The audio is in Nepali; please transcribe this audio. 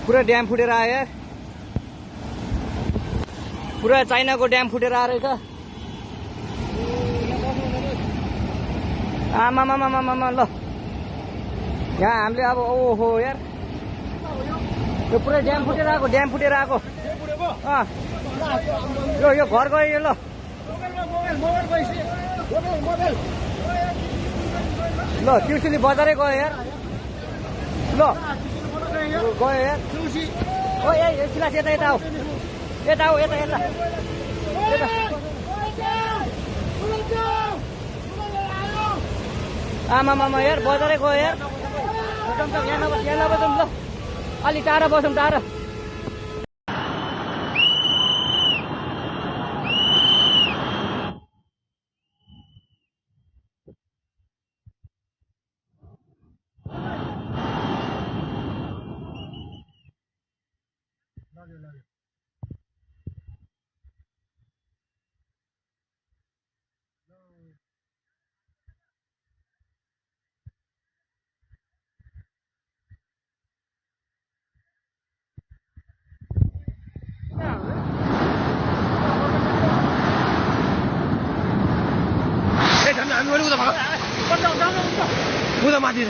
पुरा ड्याम फुटेर आयो यार पुरा चाइनाको ड्याम फुटेर आएर रहेछ आमामामामामा ल यहाँ हामीले अब ओहो यार यो पुरै ड्याम फुटेर आएको यो घर गयो यो ल ल ट्युसली बजारै गयो यार ल गयो यार ओ ए सिलास यता आऊ यता आमामामा यार बजारै गयो यार यहाँ नबसौँ ल अलि टाढा बसौँ टाढा 우다 마디